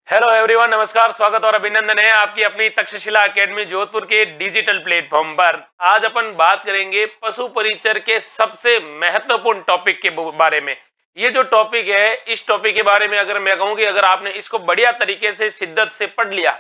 Hello everyone, नमस्कार, स्वागत और अभिनंदन है आपकी अपनी तक्षशिला एकेडमी जोधपुर के डिजिटल प्लेटफॉर्म पर। आज अपन बात करेंगे पशु परिचर के सबसे महत्वपूर्ण टॉपिक के बारे में। ये जो टॉपिक है, इस टॉपिक के बारे में अगर मैं कहूँ कि अगर आपने इसको बढ़िया तरीके से शिद्दत से पढ़ लिया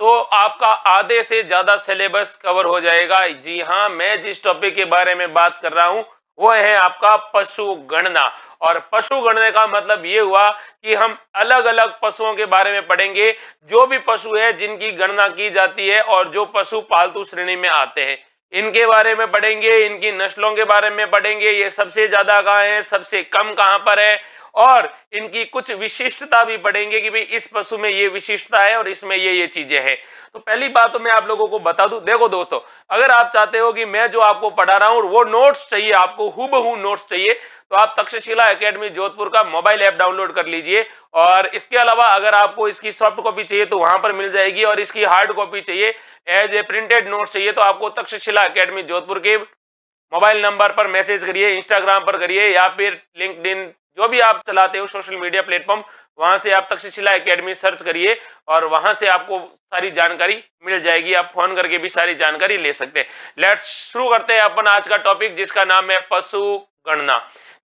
तो आपका आधे से ज्यादा सिलेबस कवर हो जाएगा। जी हाँ, मैं जिस टॉपिक के बारे में बात कर रहा हूँ वो है आपका पशु गणना। और पशु गणना का मतलब ये हुआ कि हम अलग अलग पशुओं के बारे में पढ़ेंगे, जो भी पशु है जिनकी गणना की जाती है और जो पशु पालतू श्रेणी में आते हैं इनके बारे में पढ़ेंगे, इनकी नस्लों के बारे में पढ़ेंगे, ये सबसे ज्यादा कहाँ है, सबसे कम कहाँ पर है, और इनकी कुछ विशिष्टता भी पढ़ेंगे कि भाई इस पशु में ये विशिष्टता है और इसमें ये चीजें हैं। तो पहली बात तो मैं आप लोगों को बता दूं, देखो दोस्तों, अगर आप चाहते हो कि मैं जो आपको पढ़ा रहा हूं वो नोट्स चाहिए, आपको हूबहू नोट्स चाहिए, तो आप तक्षशिला एकेडमी जोधपुर का मोबाइल ऐप डाउनलोड कर लीजिए। और इसके अलावा अगर आपको इसकी सॉफ्ट कॉपी चाहिए तो वहां पर मिल जाएगी, और इसकी हार्ड कॉपी चाहिए एज ए प्रिंटेड नोट्स चाहिए तो आपको तक्षशिला एकेडमी जोधपुर के मोबाइल नंबर पर मैसेज करिए, इंस्टाग्राम पर करिए, या फिर लिंक्डइन जो भी आप चलाते हो सोशल मीडिया प्लेटफॉर्म, वहां से आप तक्षशिला एकेडमी सर्च करिए और वहां से आपको सारी जानकारी मिल जाएगी। आप फोन करके भी सारी जानकारी ले सकते हैं। लेट्स शुरू करते हैं अपन आज का टॉपिक, जिसका नाम है पशु गणना।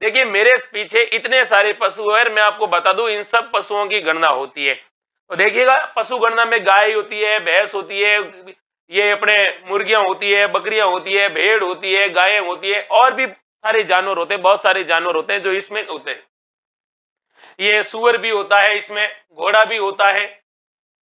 देखिए, मेरे पीछे इतने सारे पशु है, मैं आपको बता दूं इन सब पशुओं की गणना होती है। तो देखिएगा, पशु गणना में गाय होती है, भैंस होती है, ये अपने मुर्गियां होती है, बकरियां होती है, भेड़ होती है, गायें होती है, और भी सारे जानवर होते हैं, बहुत सारे जानवर होते हैं जो इसमें होते हैं। ये सुअर भी होता है, इसमें घोड़ा भी होता है।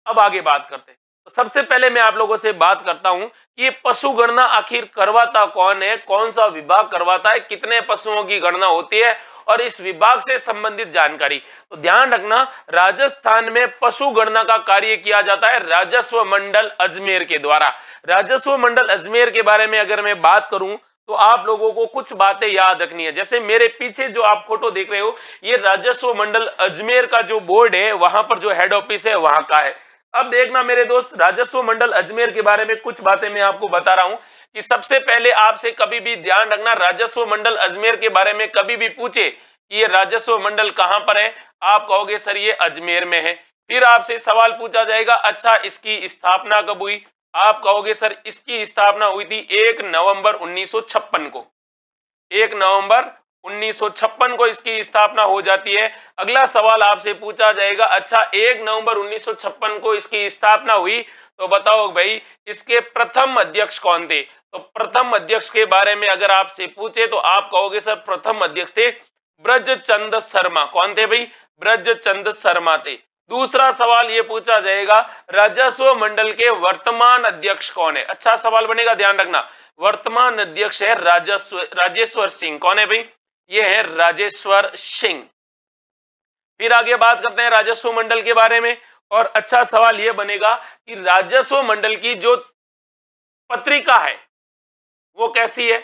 अब आगे बात करते हैं। तो सबसे पहले मैं आप लोगों से बात करता हूं कि ये पशु गणना आखिर करवाता कौन है, कौन सा विभाग करवाता है, कितने पशुओं की गणना होती है और इस विभाग से संबंधित जानकारी। तो ध्यान रखना, राजस्थान में पशु गणना का कार्य किया जाता है राजस्व मंडल अजमेर के द्वारा। राजस्व मंडल अजमेर के बारे में अगर मैं बात करूं तो आप लोगों को कुछ बातें याद रखनी है। जैसे मेरे पीछे जो आप फोटो देख रहे हो, ये राजस्व मंडल अजमेर का जो बोर्ड है, वहां पर जो हेड ऑफिस है वहां का है। अब देखना मेरे दोस्त, राजस्व मंडल अजमेर के बारे में कुछ बातें मैं आपको बता रहा हूं कि सबसे पहले आपसे कभी भी ध्यान रखना, राजस्व मंडल अजमेर के बारे में कभी भी पूछे कि ये राजस्व मंडल कहां पर है, आप कहोगे सर ये अजमेर में है। फिर आपसे सवाल पूछा जाएगा, अच्छा इसकी स्थापना कब हुई, आप कहोगे सर इसकी स्थापना हुई थी 1 नवंबर 1956 को। 1 नवंबर 1956 को इसकी स्थापना हो जाती है। अगला सवाल आपसे पूछा जाएगा, अच्छा 1 नवंबर 1956 को इसकी स्थापना हुई, तो बताओ भाई इसके प्रथम अध्यक्ष कौन थे। तो प्रथम अध्यक्ष के बारे में अगर आपसे पूछे तो आप कहोगे सर प्रथम अध्यक्ष थे ब्रजचंद शर्मा। कौन थे भाई? ब्रजचंद शर्मा थे। दूसरा सवाल ये पूछा जाएगा, राजस्व मंडल के वर्तमान अध्यक्ष कौन है। अच्छा सवाल बनेगा, ध्यान रखना। वर्तमान अध्यक्ष है राजेश्वर सिंह। कौन है भाई? ये है राजेश्वर सिंह। फिर आगे बात करते हैं राजस्व मंडल के बारे में, और अच्छा सवाल यह बनेगा कि राजस्व मंडल की जो पत्रिका है वो कैसी है।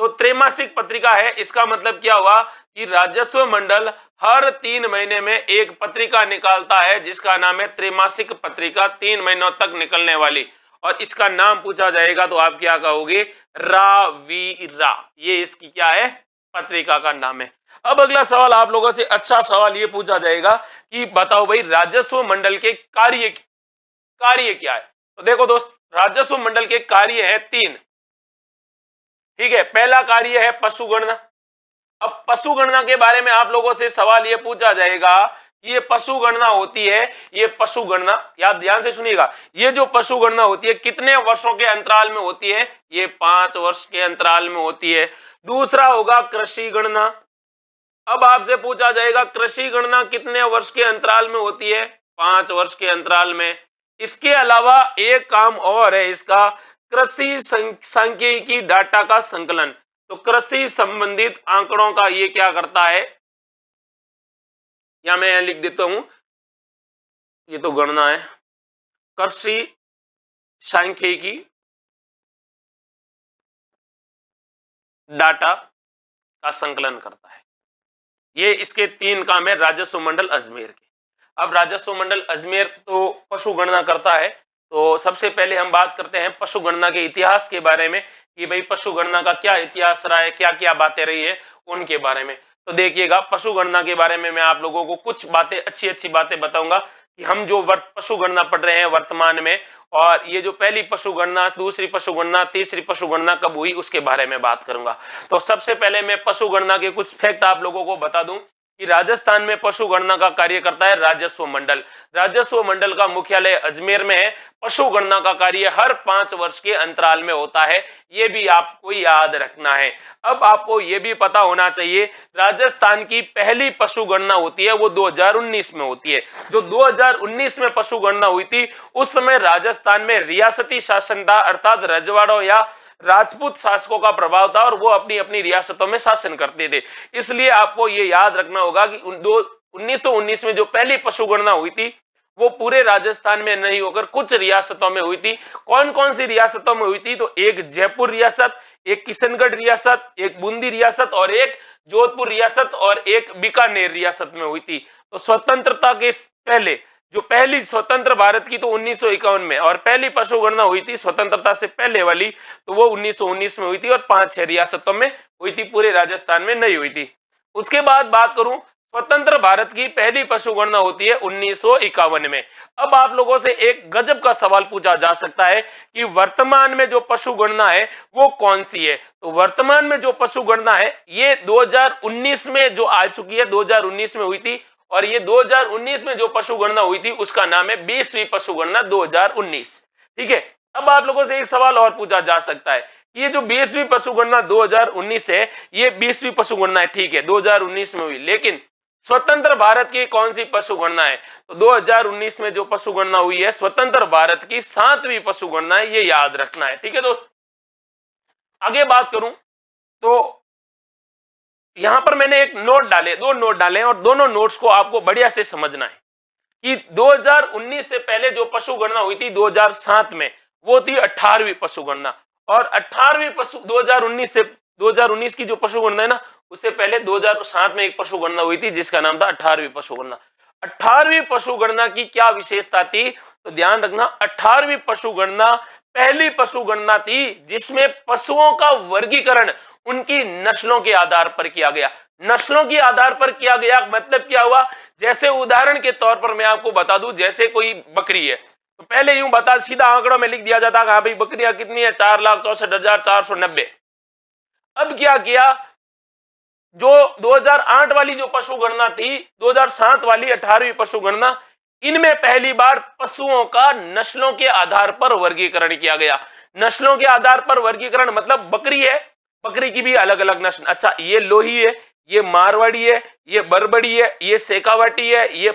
तो त्रैमासिक पत्रिका है। इसका मतलब क्या हुआ कि राजस्व मंडल हर 3 महीने में एक पत्रिका निकालता है जिसका नाम है त्रैमासिक पत्रिका, 3 महीनों तक निकलने वाली, और इसका नाम पूछा जाएगा तो आप क्या कहोगे? रावीरा। ये इसकी क्या है? पत्रिका का नाम है। अब अगला सवाल आप लोगों से, अच्छा सवाल ये पूछा जाएगा कि बताओ भाई राजस्व मंडल के कार्य क्या है। तो देखो दोस्त, राजस्व मंडल के कार्य है 3। ठीक है, पहला कार्य है पशु गणना। अब पशु गणना के बारे में आप लोगों से सवाल यह पूछा जाएगा, ये पशु गणना होती है, ये पशु गणना, याद ध्यान से सुनिएगा, ये जो पशु गणना होती है कितने वर्षों के अंतराल में होती है? ये 5 वर्ष के अंतराल में होती है। दूसरा होगा कृषि गणना। अब आपसे पूछा जाएगा कृषि गणना कितने वर्ष के अंतराल में होती है? 5 वर्ष के अंतराल में। इसके अलावा एक काम और है इसका, कृषि सांख्यिकी डाटा का संकलन। तो कृषि संबंधित आंकड़ों का ये क्या करता है, या मैं लिख देता हूं, ये तो गणना है, कृषि सांख्यिकी डाटा का संकलन करता है। ये इसके 3 काम है राजस्व मंडल अजमेर के। अब राजस्व मंडल अजमेर तो पशु गणना करता है, तो सबसे पहले हम बात करते हैं पशु गणना के इतिहास के बारे में कि भाई पशु गणना का क्या इतिहास रहा है, क्या क्या बातें रही है उनके बारे में। तो देखिएगा, पशु गणना के बारे में मैं आप लोगों को कुछ बातें, अच्छी अच्छी बातें बताऊंगा कि हम जो पशु गणना पढ़ रहे हैं वर्तमान में, और ये जो पहली पशु गणना, दूसरी पशु गणना, तीसरी पशु गणना कब हुई उसके बारे में बात करूंगा। तो सबसे पहले मैं पशु गणना के कुछ फैक्ट आप लोगों को बता दूं कि राजस्थान में पशु गणना का कार्य करता है राजस्व मंडल। राजस्व मंडल का मुख्यालय अजमेर में है। पशु गणना का कार्य हर 5 वर्ष के अंतराल में होता है, ये भी आपको याद रखना है। अब आपको ये भी पता होना चाहिए, राजस्थान की पहली पशु गणना होती है वो 2019 में होती है। जो 2019 में पशु गणना हुई थी उस समय राजस्थान में रियासती शासन था, अर्थात रजवाड़ों या राजपूत शासकों का प्रभाव था और वो अपनी अपनी रियासतों में शासन करते थे। इसलिए आपको ये याद रखना होगा कि 1919 में जो पहली पशु गणना हुई थी वो पूरे राजस्थान में नहीं होकर कुछ रियासतों में हुई थी। कौन कौन सी रियासतों में हुई थी? तो एक जयपुर रियासत, एक किशनगढ़ रियासत, एक बूंदी रियासत और एक जोधपुर रियासत और एक बीकानेर रियासत में हुई थी। तो स्वतंत्रता के पहले जो पहली स्वतंत्र भारत की तो 1951 में, और पहली पशु गणना हुई थी स्वतंत्रता से पहले वाली तो वो 1919 में हुई थी और 5-6 रियासतों में हुई थी, पूरे राजस्थान में नहीं हुई थी। उसके बाद बात करूं, स्वतंत्र भारत की पहली पशु गणना होती है 1951 में। अब आप लोगों से एक गजब का सवाल पूछा जा सकता है कि वर्तमान में जो पशु गणना है वो कौन सी है? तो वर्तमान में जो पशु गणना है ये 2019 में जो आ चुकी है, 2019 में हुई थी, और ये 2019 में जो पशु गणना हुई थी उसका नाम है 20वीं पशु गणना 2019। ठीक है। अब आप लोगों से एक सवाल और पूछा जा सकता है, ये जो 20वीं पशु गणना 2019 है ये 20वीं पशु गणना है, ठीक है, 2019 में हुई, लेकिन स्वतंत्र भारत की कौन सी पशु गणना है? तो 2019 में जो पशु गणना हुई है स्वतंत्र भारत की 7वीं पशु गणना है, ये याद रखना है। ठीक है दोस्त, आगे बात करूं तो यहां पर मैंने एक नोट डाले, 2 नोट डाले और दोनों नोट्स को आपको बढ़िया से समझना है कि 2019 से पहले जो पशु गणना हुई थी 2007 में वो थी 18वीं पशु गणना, और 18वीं पशु 2019 से 2019 की जो पशु गणना है ना उससे पहले 2007 में एक पशु गणना हुई थी जिसका नाम था 18वीं पशु गणना। 18वीं पशु गणना की क्या विशेषता थी? तो ध्यान रखना, 18वीं पशु गणना पहली पशु गणना थी जिसमें पशुओं का वर्गीकरण उनकी नस्लों के आधार पर किया गया। नस्लों के आधार पर किया गया मतलब क्या हुआ? जैसे उदाहरण के तौर पर मैं आपको बता दूं, जैसे कोई बकरी है तो पहले यूं बता, सीधा आंकड़ों में लिख दिया जाता कि हाँ भाई बकरियां कितनी है, 4,64,490। अब क्या किया, जो 2008 वाली जो पशु गणना थी, 2007 वाली 18वीं पशु गणना, इनमें पहली बार पशुओं का नस्लों के आधार पर वर्गीकरण किया गया। नस्लों के आधार पर वर्गीकरण मतलब बकरी है, बकरी की भी अलग अलग नस्ल, अच्छा ये लोही है, ये मारवाड़ी है, ये बरबड़ी है, ये शेखावाटी है, ये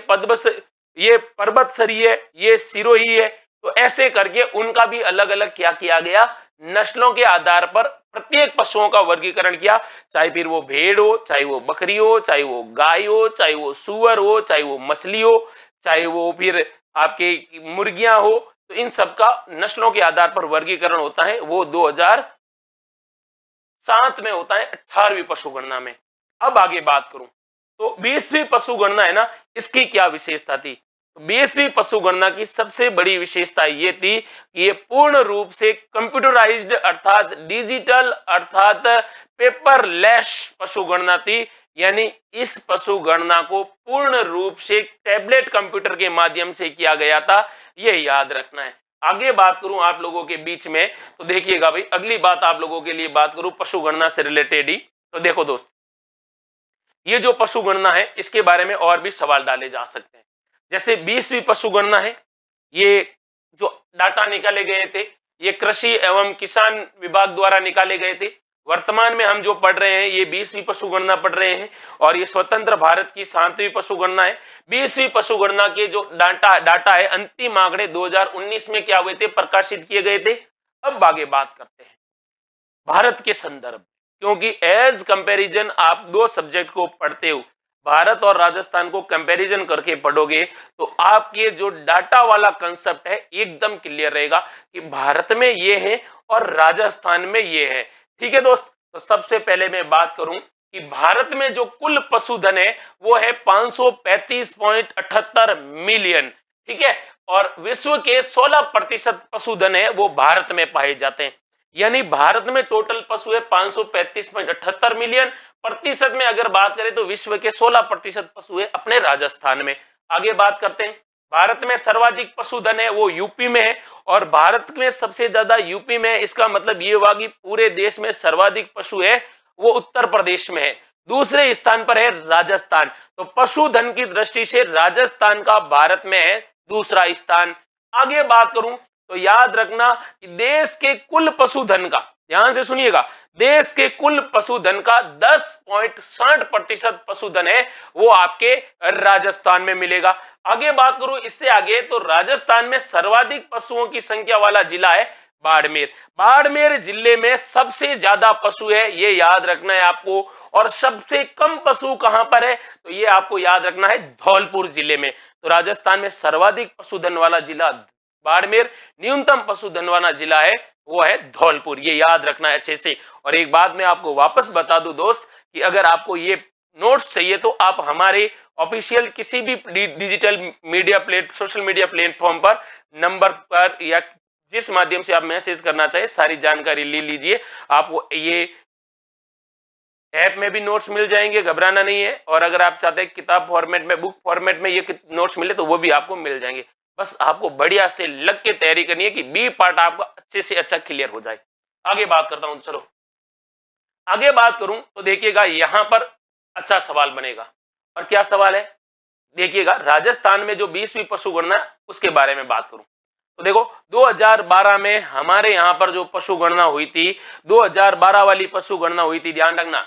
पर्वतसरी है, ये सिरोही है। तो ऐसे करके उनका भी अलग अलग क्या किया गया, नस्लों के आधार पर प्रत्येक पशुओं का वर्गीकरण किया, चाहे फिर वो भेड़ हो, चाहे वो बकरी हो, चाहे वो गाय हो, चाहे वो सुअर हो, चाहे वो मछली हो, चाहे वो फिर आपके मुर्गियां हो। तो इन सबका नस्लों के आधार पर वर्गीकरण होता है, वो 2007 में होता है 18वीं पशु गणना में। अब आगे बात करूं तो 20वीं पशु गणना है ना, इसकी क्या विशेषता थी? 20वीं पशु गणना की सबसे बड़ी विशेषता ये थी कि ये पूर्ण रूप से कंप्यूटराइज्ड अर्थात डिजिटल अर्थात पेपरलेस पशु गणना थी। यानी इस पशु गणना को पूर्ण रूप से टैबलेट कंप्यूटर के माध्यम से किया गया था, ये याद रखना है। आगे बात करूं आप लोगों के बीच में तो देखिएगा भाई, अगली बात आप लोगों के लिए बात करूं पशु गणना से रिलेटेड ही। तो देखो दोस्त, ये जो पशु गणना है इसके बारे में और भी सवाल डाले जा सकते हैं। जैसे 20वीं पशु गणना है, ये जो डाटा निकाले गए थे ये कृषि एवं किसान विभाग द्वारा निकाले गए थे। वर्तमान में हम जो पढ़ रहे हैं ये 20वीं पशु गणना पढ़ रहे हैं, और ये स्वतंत्र भारत की 7वीं पशु गणना है। 20वीं पशु गणना के जो डाटा है, अंतिम आंकड़े 2019 में क्या हुए थे, प्रकाशित किए गए थे। अब आगे बात करते हैं भारत के संदर्भ, क्योंकि एज कंपैरिजन आप 2 सब्जेक्ट को पढ़ते हो, भारत और राजस्थान को कंपैरिजन करके पढ़ोगे तो आपके जो डाटा वाला कंसेप्ट है एकदम क्लियर रहेगा कि भारत में ये है और राजस्थान में ये है। ठीक है दोस्त, तो सबसे पहले मैं बात करूं कि भारत में जो कुल पशुधन है वो है 535.78 मिलियन। ठीक है, और विश्व के 16% पशुधन है वो भारत में पाए जाते हैं। यानी भारत में टोटल पशु है 535.78 मिलियन, प्रतिशत में अगर बात करें तो विश्व के 16% पशु है अपने राजस्थान में। आगे बात करते हैं भारत में सर्वाधिक पशुधन है वो यूपी में है, और भारत में सबसे ज्यादा यूपी में है, इसका मतलब ये हुआ कि पूरे देश में सर्वाधिक पशु है वो उत्तर प्रदेश में है। दूसरे स्थान पर है राजस्थान। तो पशुधन की दृष्टि से राजस्थान का भारत में है दूसरा स्थान। आगे बात करूं तो याद रखना कि देश के कुल पशुधन का, ध्यान से सुनिएगा, देश के कुल पशुधन का 10.60% पशुधन है वो आपके राजस्थान में मिलेगा। आगे बात करूं इससे आगे तो राजस्थान में सर्वाधिक पशुओं की संख्या वाला जिला है बाड़मेर। बाड़मेर जिले में सबसे ज्यादा पशु है, ये याद रखना है आपको। और सबसे कम पशु कहां पर है तो ये आपको याद रखना है धौलपुर जिले में। तो राजस्थान में सर्वाधिक पशुधन वाला जिला बाड़मेर, न्यूनतम पशुधन वाला जिला है वो है धौलपुर, ये याद रखना है अच्छे से। और एक बात मैं आपको वापस बता दूं दोस्त कि अगर आपको ये नोट्स चाहिए तो आप हमारे ऑफिशियल किसी भी digital media social media platform पर नंबर पर या जिस माध्यम से आप मैसेज करना चाहे सारी जानकारी ले लीजिए। आपको ये ऐप में भी नोट्स मिल जाएंगे, घबराना नहीं है। और अगर आप चाहते हैं किताब फॉर्मेट में, बुक फॉर्मेट में ये नोट्स मिले तो वो भी आपको मिल जाएंगे। बस आपको बढ़िया से लग के तैयारी करनी है कि बी पार्ट आपका अच्छे से अच्छा क्लियर हो जाए। आगे बात करता हूं, चलो आगे बात करूं तो देखिएगा यहां पर अच्छा सवाल बनेगा। और क्या सवाल है देखिएगा, राजस्थान में जो 20वीं पशु गणना उसके बारे में बात करूं तो देखो 2012 में हमारे यहां पर जो पशु गणना हुई थी, 2012 वाली पशु गणना हुई थी, ध्यान रखना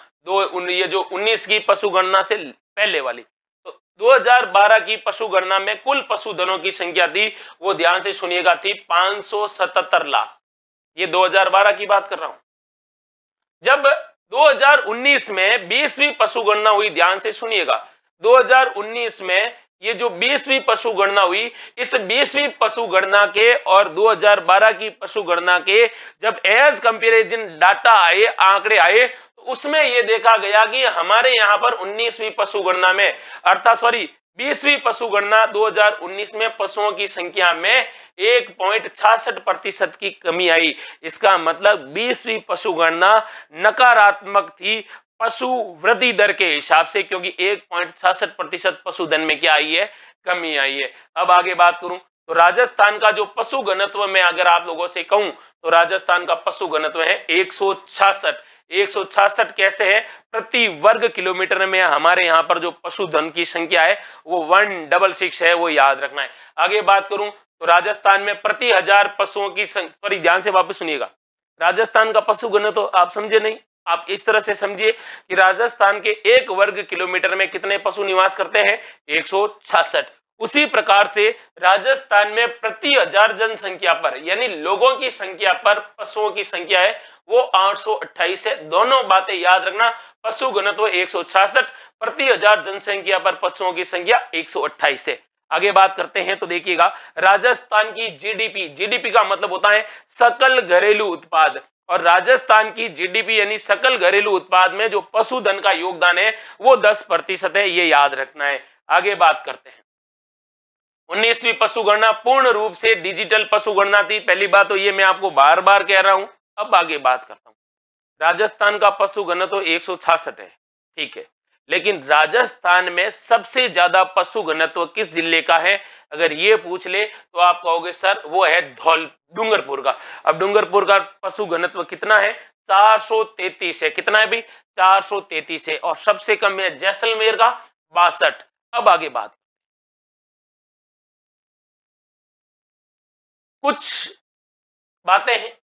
ये जो 19 की पशु गणना से पहले वाली, तो 2012 की पशु गणना में कुल पशुधनों की संख्या थी वो ध्यान से सुनिएगा थी 577 लाख। ये 2012 की बात कर रहा हूं। जब 2019 में 20वीं पशु गणना हुई, ध्यान से सुनिएगा, 2019 में ये जो 20वीं पशु गणना हुई, इस 20वीं पशु गणना के और 2012 की पशु गणना के जब एज कंपैरिजन डाटा आए, आंकड़े आए, तो उसमें यह देखा गया कि हमारे यहां पर 19वीं पशु गणना में, अर्थात सॉरी 20वीं पशु गणना 2019 में पशुओं की संख्या में 1.66% की कमी आई। इसका मतलब 20वीं पशु गणना नकारात्मक थी पशु वृद्धि दर के हिसाब से, क्योंकि 1.66% पशुधन में क्या आई है, कमी आई है। अब आगे बात करूं तो राजस्थान का जो पशु घनत्व में अगर आप लोगों से कहूं तो राजस्थान का पशु घनत्व है 166। 166 कैसे है, प्रति वर्ग किलोमीटर में हमारे यहां पर जो पशुधन की संख्या है वो 166 है, वो याद रखना है। आगे बात करूं तो राजस्थान में प्रति 1000 पशुओं की सॉरी ध्यान से वापस सुनिएगा, राजस्थान का पशु घनत्व आप समझे नहीं, आप इस तरह से समझिए कि राजस्थान के 1 वर्ग किलोमीटर में कितने पशु निवास करते हैं, 166। उसी प्रकार से राजस्थान में प्रति 1000 जनसंख्या पर, यानी लोगों की संख्या पर पशुओं की संख्या है वो 828 है। दोनों बातें याद रखना, पशु घनत्व 166, प्रति 1000 जनसंख्या पर पशुओं की संख्या 128 है। आगे बात करते हैं तो देखिएगा राजस्थान की जीडीपी, जीडीपी का मतलब होता है सकल घरेलू उत्पाद, और राजस्थान की जीडीपी यानी सकल घरेलू उत्पाद में जो पशुधन का योगदान है वो 10% है, ये याद रखना है। आगे बात करते हैं, 19वीं पशु गणना पूर्ण रूप से डिजिटल पशु गणना थी, पहली बात तो ये मैं आपको बार बार कह रहा हूं। अब आगे बात करता हूं, राजस्थान का पशु घनत्व 166 है, ठीक है, लेकिन राजस्थान में सबसे ज्यादा पशु घनत्व किस जिले का है अगर ये पूछ ले तो आप कहोगे सर वो है डूंगरपुर का। अब डूंगरपुर का पशु घनत्व कितना है, 433 है। कितना है भाई, 433 है। और सबसे कम है जैसलमेर का 62। अब आगे बात, कुछ बातें हैं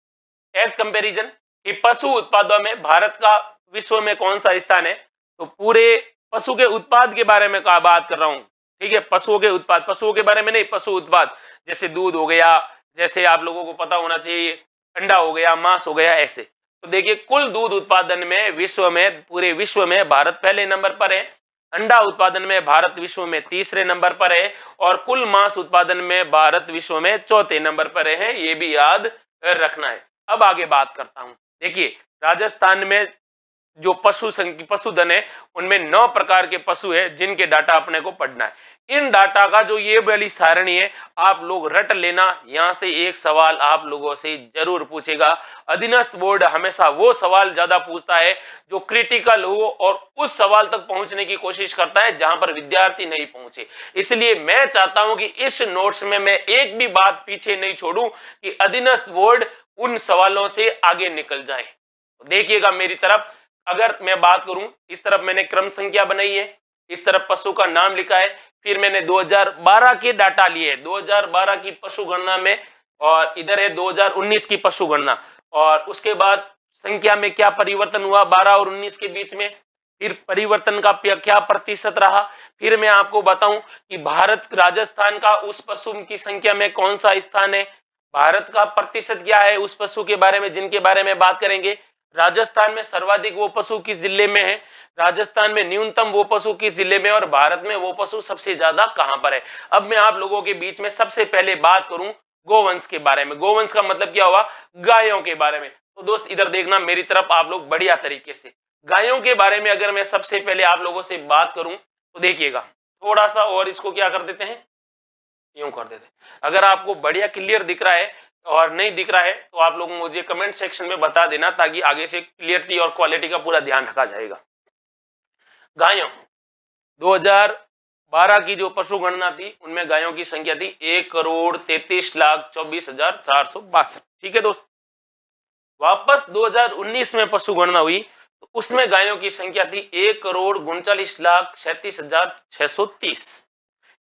एज कंपैरिजन कि पशु उत्पादों में भारत का विश्व में कौन सा स्थान है। तो पूरे पशु के उत्पाद के बारे में बात कर रहा हूं, ठीक है, पशुओं के उत्पाद, पशुओं के बारे में नहीं, पशु उत्पाद जैसे दूध हो गया, जैसे आप लोगों को पता होना चाहिए अंडा हो गया, मांस हो गया, ऐसे। तो देखिए कुल दूध उत्पादन में विश्व में, पूरे विश्व में भारत पहले नंबर पर है, अंडा उत्पादन में भारत विश्व में तीसरे नंबर पर है, और कुल मांस उत्पादन में भारत विश्व में चौथे नंबर पर है, ये भी याद रखना है। अब आगे बात करता हूं, देखिए राजस्थान में जो पशुधन है उनमें 9 प्रकार के पशु है जिनके डाटा अपने को पढ़ना है। इन डाटा का जो ये वाली सारणी है आप लोग रट लेना। यहां से एक सवाल आप लोगों से जरूर पूछेगा। अधीनस्थ बोर्ड हमेशा वो सवाल ज्यादा पूछता है जो क्रिटिकल हो और उस सवाल तक पहुंचने की कोशिश करता है जहां पर विद्यार्थी नहीं पहुंचे। इसलिए मैं चाहता हूं कि इस नोट्स में मैं एक भी बात पीछे नहीं छोड़ूं कि अधीनस्थ बोर्ड उन सवालों से आगे निकल जाए। देखिएगा मेरी तरफ, अगर मैं बात करूं, इस तरफ मैंने क्रम संख्या बनाई है, इस तरफ पशु का नाम लिखा है, फिर मैंने 2012 के डाटा लिए, 2012 की पशु गणना में, और इधर है 2019 की पशु गणना, और उसके बाद संख्या में क्या परिवर्तन हुआ 12 और 19 के बीच में, फिर परिवर्तन का क्या प्रतिशत रहा, फिर मैं आपको बताऊं कि भारत राजस्थान का उस पशु की संख्या में कौन सा स्थान है, भारत का प्रतिशत क्या है उस पशु के बारे में जिनके बारे में बात करेंगे। राजस्थान में सर्वाधिक वो पशु किस जिले में है, राजस्थान में न्यूनतम वो पशु किस जिले में, और भारत में वो पशु सबसे ज्यादा कहां पर है। अब मैं आप लोगों के बीच में सबसे पहले बात करूं गोवंश के बारे में। गोवंश का मतलब क्या हुआ, गायों के बारे में। तो दोस्त इधर देखना मेरी तरफ आप लोग बढ़िया तरीके से। गायों के बारे में अगर मैं सबसे पहले आप लोगों से बात करूं तो देखिएगा, थोड़ा सा और इसको क्या कर देते हैं, यूं कर देते हैं। अगर आपको बढ़िया क्लियर दिख रहा है और नहीं दिख रहा है तो आप लोग मुझे कमेंट सेक्शन में बता देना, ताकि आगे से क्लियरिटी और क्वालिटी का पूरा ध्यान रखा जाएगा। गायों 2012 की जो पशु गणना थी उनमें गायों की संख्या थी 1,33,24,462। ठीक है दोस्त। वापस 2019 में पशु गणना हुई तो उसमें गायों की संख्या थी 1,39,37,630।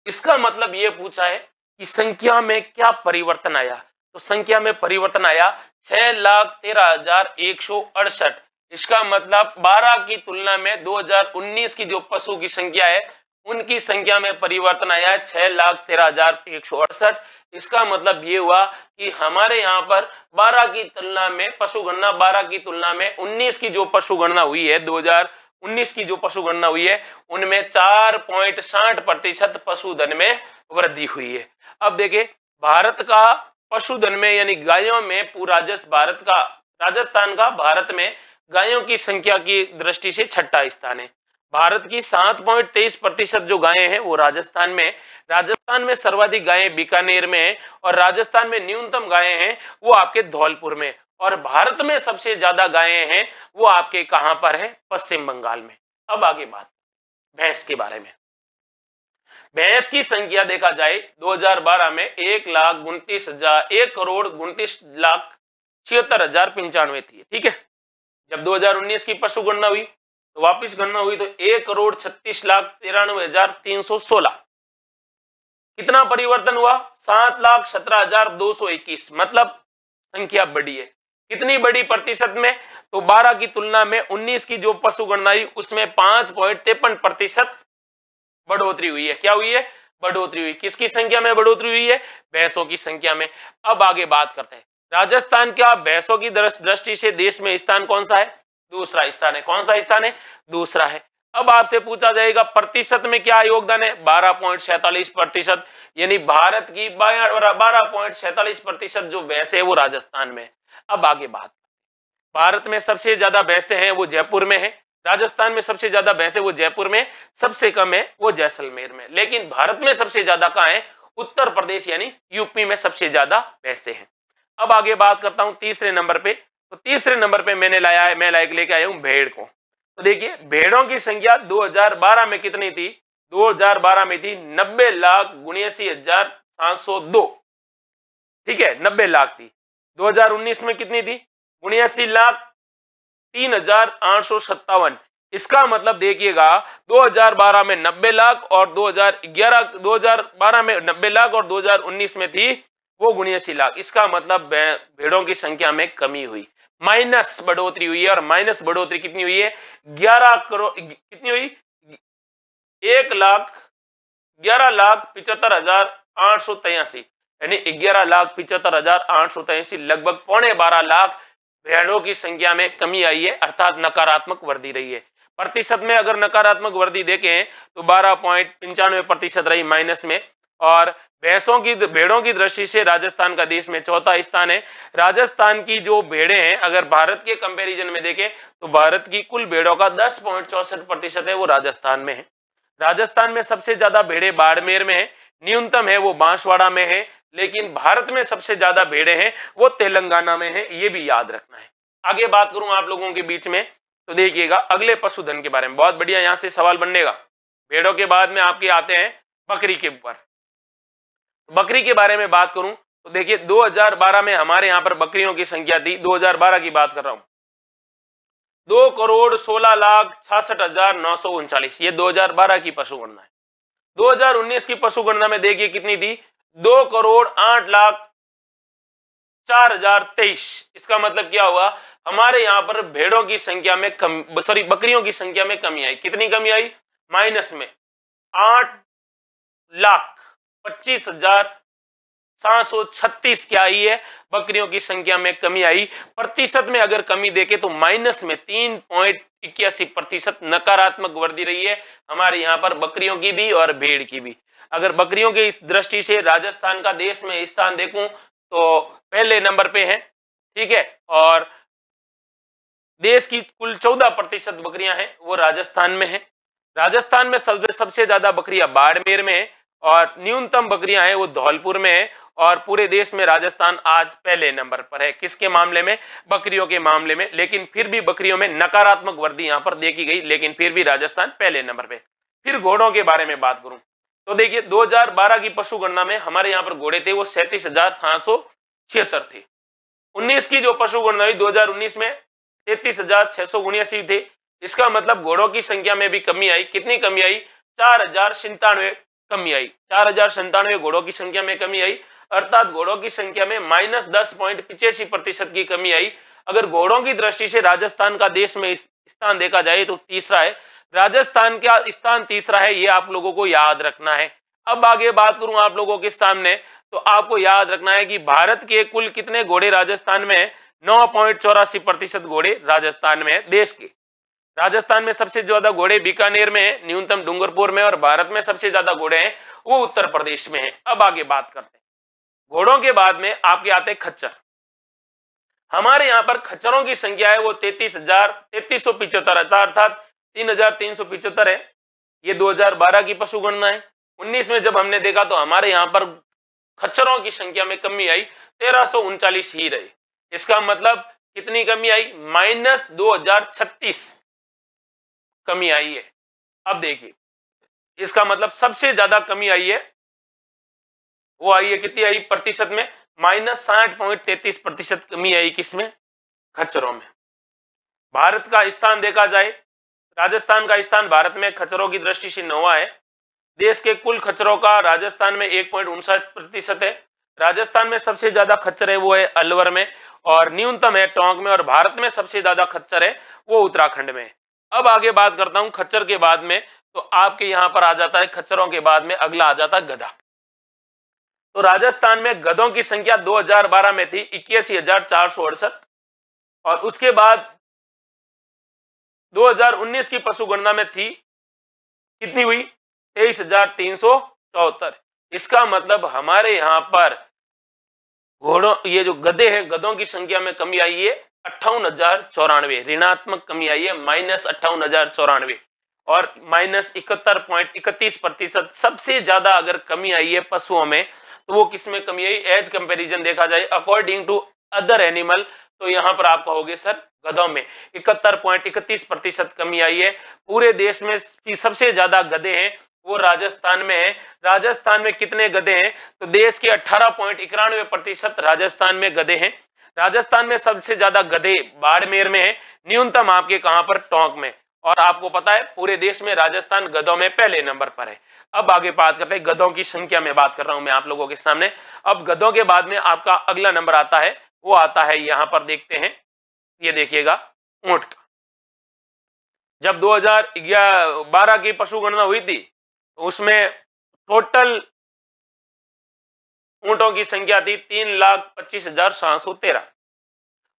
इसका मतलब ये पूछा है कि संख्या में क्या परिवर्तन आया, तो संख्या में परिवर्तन आया 6,13,168। इसका मतलब 12 की तुलना में 2019 की जो पशु की संख्या है उनकी संख्या में परिवर्तन आया है 6,13,168। इसका मतलब ये हुआ कि हमारे यहाँ पर 12 की तुलना में पशु गणना 12 की तुलना में 19 की जो पशु गणना हुई है 2019 की जो पशु गणना हुई है उनमें 4.60% पशुधन में वृद्धि हुई है। अब देखिए भारत का पशुधन में यानी गायों में पूरा राजस्थान का भारत में गायों की संख्या की दृष्टि से छठा स्थान है। भारत की 7.23% जो गायें हैं वो राजस्थान में सर्वाधिक गायें बीकानेर में है, और राजस्थान में न्यूनतम गायें हैं वो आपके धौलपुर में, और भारत में सबसे ज्यादा गायें हैं वो आपके कहां पर है, पश्चिम बंगाल में। अब आगे बात भैंस के बारे में। भैंस की संख्या देखा जाए 2012 में 1,29,76,95 थी। ठीक है। जब 2019 की पशु गणना हुई तो वापिस गणना हुई तो 1,36,93,316। कितना परिवर्तन हुआ, 7,17,221। मतलब संख्या बढ़ी है। कितनी बड़ी प्रतिशत में, तो 12 की तुलना में 19 की जो पशु गणना हुई उसमें 5.53% बढ़ोतरी हुई है। क्या हुई है, बढ़ोतरी हुई। किसकी संख्या में बढ़ोतरी हुई है, भैंसों की संख्या में। अब आगे बात करते हैं राजस्थान का भैंसों की दृष्टि से देश में स्थान कौन सा है, दूसरा स्थान है। कौन सा स्थान है, दूसरा है। अब आपसे पूछा जाएगा प्रतिशत में क्या योगदान है, 12.47%, यानी भारत की 12.47% जो भैंसे है वो राजस्थान में। अब आगे बात, भारत में सबसे ज्यादा भैंसे हैं वो जयपुर में है, राजस्थान में सबसे ज्यादा भैंसे वो जयपुर में, सबसे कम है वो जैसलमेर में। लेकिन भारत में सबसे ज्यादा कहां है, उत्तर प्रदेश यानी यूपी में सबसे ज्यादा भैंसे हैं। अब आगे बात करता हूं तीसरे नंबर पे। तो तीसरे नंबर पे मैं लेके आया हूं भेड़ को। तो देखिए भेड़ों की संख्या 2012 में कितनी थी, 2012 में थी 90,79,702। ठीक है, 90 लाख थी। 2019 में कितनी थी, 79,03,857। इसका मतलब देखिएगा 2012 में 90 लाख और 2012 में 90 लाख और 2019 में थी वो 79 लाख। इसका मतलब भेड़ों की संख्या में कमी हुई, माइनस बढ़ोतरी हुई है। और माइनस बढ़ोतरी कितनी हुई है, 11 करोड़ कितनी हुई, 11,75,883, यानी 11,75,883, लगभग 11.25 लाख भेड़ों की संख्या में कमी आई है, अर्थात नकारात्मक वृद्धि रही है। प्रतिशत में अगर नकारात्मक वृद्धि देखें तो 12.95% रही माइनस में। और भैंसों की भेड़ों की दृष्टि से राजस्थान का देश में चौथा स्थान है। राजस्थान की जो भेड़ें हैं अगर भारत के कंपैरिजन में देखें तो भारत की कुल भेड़ों का 10.64% है वो राजस्थान में है। राजस्थान में सबसे ज्यादा भेड़ें बाड़मेर में है, न्यूनतम है वो बांसवाड़ा में है, लेकिन भारत में सबसे ज्यादा भेड़ें हैं वो तेलंगाना में है, ये भी याद रखना है। आगे बात करूं आप लोगों के बीच में तो देखिएगा अगले पशुधन के बारे में, बहुत बढ़िया यहां से सवाल बनेगा। भेड़ों के बाद में आपके आते हैं बकरी के ऊपर। बकरी के बारे में बात करूं तो देखिए 2012 में हमारे यहां पर बकरियों की संख्या थी, 2012 की बात कर रहा हूं, 2,16,66,939, ये 2012 की पशु गणना है। 2019 की पशु गणना में देखिए कितनी थी, 2,08,04,023। इसका मतलब क्या हुआ, हमारे यहां पर भेड़ों की संख्या में बकरियों की संख्या में कमी आई। कितनी कमी आई, माइनस में 8,25,736 क्या आई है, बकरियों की संख्या में कमी आई। प्रतिशत में अगर कमी देखे तो माइनस में 3.81% नकारात्मक वृद्धि रही है हमारे यहां पर बकरियों की भी और भेड़ की भी। अगर बकरियों की इस दृष्टि से राजस्थान का देश में स्थान देखूं तो पहले नंबर पे है, ठीक है, और देश की कुल 14% बकरियां हैं वो राजस्थान में है। राजस्थान में सबसे ज्यादा बकरियां बाड़मेर में है और न्यूनतम बकरियां हैं वो धौलपुर में है। और पूरे देश में राजस्थान आज पहले नंबर पर है, किसके मामले में, बकरियों के मामले में। लेकिन फिर भी बकरियों में नकारात्मक वृद्धि यहां पर देखी गई, लेकिन फिर भी राजस्थान पहले नंबर पे। फिर घोड़ों के बारे में बात करूं तो देखिए 2012 की पशु गणना में हमारे यहाँ पर घोड़े थे वो 37,776 थे। 19 की जो पशु गणना हुई 2019 में 33,679 थे। इसका मतलब घोड़ों की संख्या में भी कमी आई। कितनी कमी आई, 4,097 कमी आई, 4,097 घोड़ों की संख्या में कमी आई, अर्थात घोड़ों की संख्या में -10.85% की कमी आई। अगर घोड़ों की दृष्टि से राजस्थान का देश में स्थान देखा जाए तो तीसरा है, राजस्थान का स्थान तीसरा है, ये आप लोगों को याद रखना है। अब आगे बात करूं आप लोगों के सामने तो आपको याद रखना है कि भारत के कुल कितने घोड़े राजस्थान में है, 9.84% घोड़े राजस्थान में है देश के। राजस्थान में सबसे ज्यादा घोड़े बीकानेर में है, न्यूनतम डूंगरपुर में, और भारत में सबसे ज्यादा घोड़े हैं वो उत्तर प्रदेश में है। अब आगे बात करते हैं घोड़ों के बाद में आपके आते हैं खच्चर। हमारे यहां पर खच्चरों की संख्या है वो 33,375 अर्थात 3,375 है। ये 2012 की पशु गणना है। 19 में जब हमने देखा तो हमारे यहां पर खच्चरों की संख्या में कमी आई, 1,339 ही रहे। इसका मतलब कितनी कमी आई, -2,036 कमी आई है। अब देखिए इसका मतलब सबसे ज्यादा कमी आई है वो आई है, कितनी आई प्रतिशत में, -60.33% कमी आई किसमें, खच्चरों में। भारत का स्थान देखा जाए, राजस्थान का स्थान भारत में खच्चरों की दृष्टि से 9वां है। देश के कुल खच्चरों का राजस्थान में 1.59% है। राजस्थान में सबसे ज्यादा खच्चर है वो है अलवर में और न्यूनतम है टोंक में, और भारत में सबसे ज्यादा खच्चर है वो उत्तराखंड में। अब आगे बात करता हूं खच्चर के बाद में, तो आपके यहां पर आ जाता है खच्चरों के बाद में अगला आ जाता है गधा। तो राजस्थान में गधों की संख्या 2012 में थी 81,468 और उसके बाद 2019 की पशु गणना में थी कितनी हुई, 23,374। इसका मतलब हमारे यहां पर घोड़ों, ये जो गधे हैं, गधों की संख्या में कमी आई है 58,094, ऋणात्मक कमी आई है -58,094 और -71.31%। सबसे ज्यादा अगर कमी आई है पशुओं में तो वो किसमें कमी आई, एज कंपैरिजन देखा जाए अकॉर्डिंग टू अदर एनिमल तो यहां पर आप कहोगे सर गधों में 71.31% कमी आई है। पूरे देश में सबसे ज्यादा गधे हैं वो राजस्थान में है। राजस्थान में कितने गधे हैं, तो देश के 18.91% राजस्थान में गधे हैं। राजस्थान में सबसे ज्यादा गधे बाड़मेर में है, न्यूनतम आपके कहां पर, टोंक में। और आपको पता है पूरे देश में राजस्थान गधों में पहले नंबर पर है। अब आगे बात करते हैं गधों की संख्या में, बात कर रहा हूं मैं आप लोगों के सामने। अब गधों के बाद में आपका अगला नंबर आता है वो आता है यहां पर, देखते हैं, ये देखिएगा ऊंट का। जब 2012 की पशु गणना हुई थी तो उसमें टोटल ऊंटों की संख्या थी 3,25,713।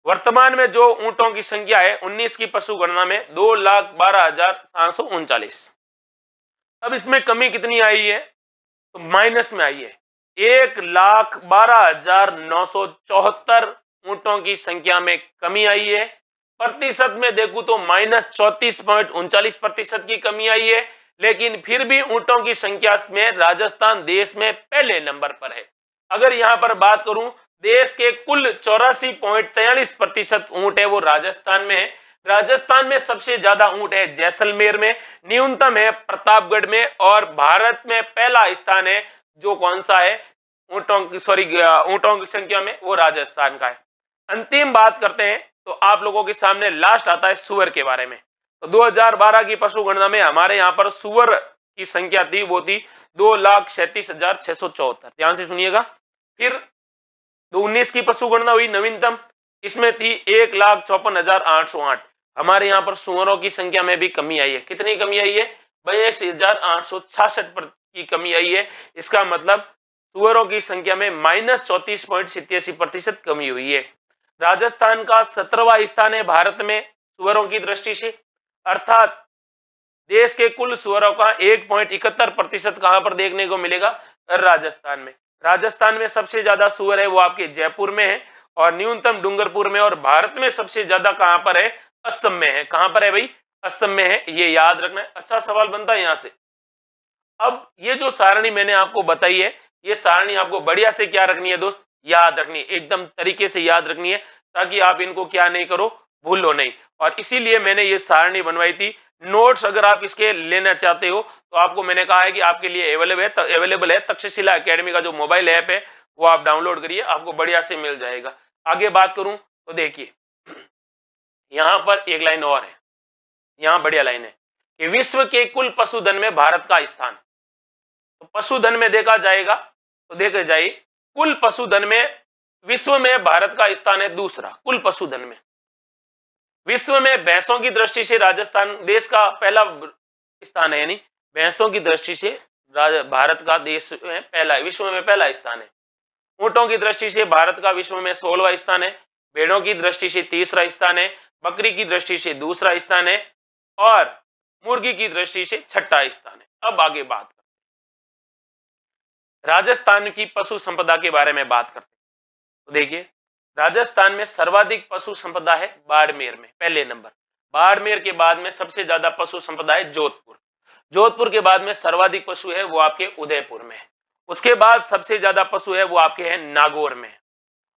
वर्तमान में जो ऊंटों की संख्या है 19 की पशु गणना में 2,12,739। अब इसमें कमी कितनी आई है, तो माइनस में आई है। 1,12,974 ऊंटों की संख्या में कमी आई है। प्रतिशत में देखूं तो -34.39% की कमी आई है, लेकिन फिर भी ऊंटों की संख्या में राजस्थान देश में पहले नंबर पर है। अगर यहां पर बात करूं, देश के कुल 84.43% ऊंट है वो राजस्थान में है। राजस्थान में सबसे ज्यादा ऊंट है जैसलमेर में, न्यूनतम है प्रतापगढ़ में, और भारत में पहला स्थान है जो कौन सा है ऊंटों की ऊंटों की संख्या में, वो राजस्थान का है। अंतिम बात करते हैं तो आप लोगों के सामने लास्ट आता है सुअर के बारे में। तो 2012 की पशु गणना में हमारे यहाँ पर सुअर की संख्या थी वो थी 2,37,674। ध्यान से सुनिएगा। फिर 2019 की पशु गणना हुई नवीनतम, इसमें थी 1,54,808। हमारे यहाँ पर सुअरों की संख्या में भी कमी आई है। कितनी कमी आई है? 82,866 की कमी आई है। इसका मतलब सुअरों की संख्या में -34.87% कमी हुई है। राजस्थान का 17वां स्थान है भारत में सुअरों की दृष्टि से, अर्थात देश के कुल सुअरों का 1.71% कहां पर देखने को मिलेगा? राजस्थान में। राजस्थान में सबसे ज्यादा सुअर है वो आपके जयपुर में है, और न्यूनतम डूंगरपुर में, और भारत में सबसे ज्यादा कहां पर है? असम में है। कहां पर है भाई? असम में है, ये याद रखना है। अच्छा सवाल बनता है यहां से। अब ये जो सारणी मैंने आपको बताई है, ये सारणी आपको बढ़िया से क्या रखनी है दोस्त? याद रखनी है, एकदम तरीके से याद रखनी है, ताकि आप इनको क्या नहीं करो, भूलो नहीं। और इसीलिए मैंने ये सारणी बनवाई थी। नोट्स अगर आप इसके लेना चाहते हो तो आपको मैंने कहा है कि आपके लिए अवेलेबल है तक्षशिला एकेडमी का जो मोबाइल ऐप है वो आप डाउनलोड करिए, आपको बढ़िया से मिल जाएगा। आगे बात करूं तो देखिए यहां पर एक लाइन और है, यहां बढ़िया लाइन है कि विश्व के कुल पशुधन में भारत का स्थान। तो पशुधन में देखा जाएगा तो देखा जाए कुल पशुधन में विश्व में भारत का स्थान है दूसरा कुल पशुधन में। विश्व में भैंसों की दृष्टि से राजस्थान देश का पहला स्थान है, यानी भैंसों की दृष्टि से भारत का देश में पहला, विश्व में पहला स्थान है। ऊंटों की दृष्टि से भारत का विश्व में 16वां स्थान है। भेड़ों की दृष्टि से तीसरा स्थान है। बकरी की दृष्टि से दूसरा स्थान है, और मुर्गी की दृष्टि से छठा स्थान है। अब आगे बात करते हैं राजस्थान की पशु संपदा के बारे में बात करते हैं। तो देखिए राजस्थान में सर्वाधिक पशु संपदा है बाड़मेर में, पहले नंबर। बाड़मेर के बाद में सबसे ज्यादा पशु संपदा है जोधपुर। जोधपुर के बाद में सर्वाधिक पशु है वो आपके उदयपुर में है। उसके बाद सबसे ज्यादा पशु है वो आपके हैं नागौर में।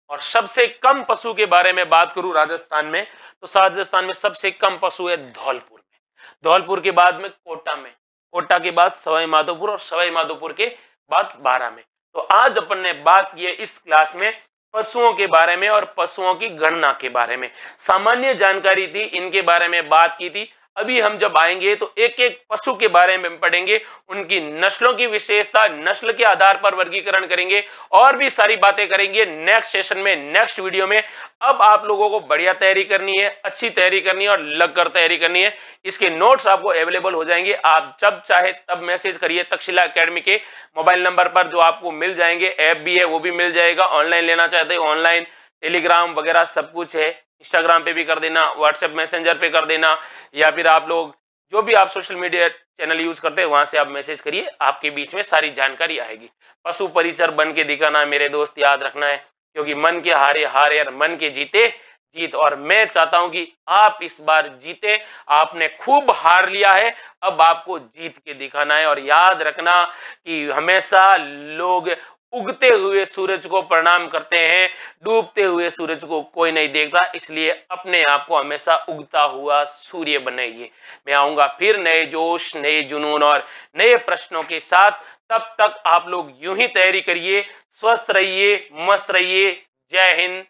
और सबसे कम पशु के बारे में बात करूं राजस्थान में, तो राजस्थान में सबसे कम पशु है धौलपुर में। धौलपुर के बाद में कोटा में, कोटा के बाद सवाई माधोपुर, और सवाई माधोपुर के बाद बारां में। तो आज अपन ने बात की है इस क्लास में पशुओं के बारे में और पशुओं की गणना के बारे में। सामान्य जानकारी थी, इनके बारे में बात की थी। अभी हम जब आएंगे तो एक एक पशु के बारे में पढ़ेंगे, उनकी नस्लों की विशेषता, नस्ल के आधार पर वर्गीकरण करेंगे, और भी सारी बातें करेंगे नेक्स्ट सेशन में, नेक्स्ट वीडियो में। अब आप लोगों को बढ़िया तैयारी करनी है, अच्छी तैयारी करनी है, और लग कर तैयारी करनी है। इसके नोट्स आपको अवेलेबल हो जाएंगे, आप जब चाहे तब मैसेज करिए तक्षशिला एकेडमी के मोबाइल नंबर पर, जो आपको मिल जाएंगे। ऐप भी है वो भी मिल जाएगा, ऑनलाइन लेना चाहते हो ऑनलाइन, टेलीग्राम वगैरह सब कुछ है। इंस्टाग्राम पे भी कर देना, व्हाट्सएप मैसेंजर पे कर देना, या फिर आप लोग जो भी आप सोशल मीडिया चैनल यूज करते हैं वहां से आप मैसेज करिए, आपके बीच में सारी जानकारी आएगी। पशु परिचर बन के दिखाना है मेरे दोस्त, याद रखना है, क्योंकि मन के हारे हारे और मन के जीते जीत। और मैं चाहता हूं कि आप इस बार जीते। आपने खूब हार लिया है, अब आपको जीत के दिखाना है। और याद रखना कि हमेशा लोग उगते हुए सूरज को प्रणाम करते हैं, डूबते हुए सूरज को कोई नहीं देखता। इसलिए अपने आप को हमेशा उगता हुआ सूर्य बनाइए। मैं आऊंगा फिर नए जोश, नए जुनून और नए प्रश्नों के साथ। तब तक आप लोग यूं ही तैयारी करिए, स्वस्थ रहिए, मस्त रहिए। जय हिंद,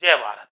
जय भारत।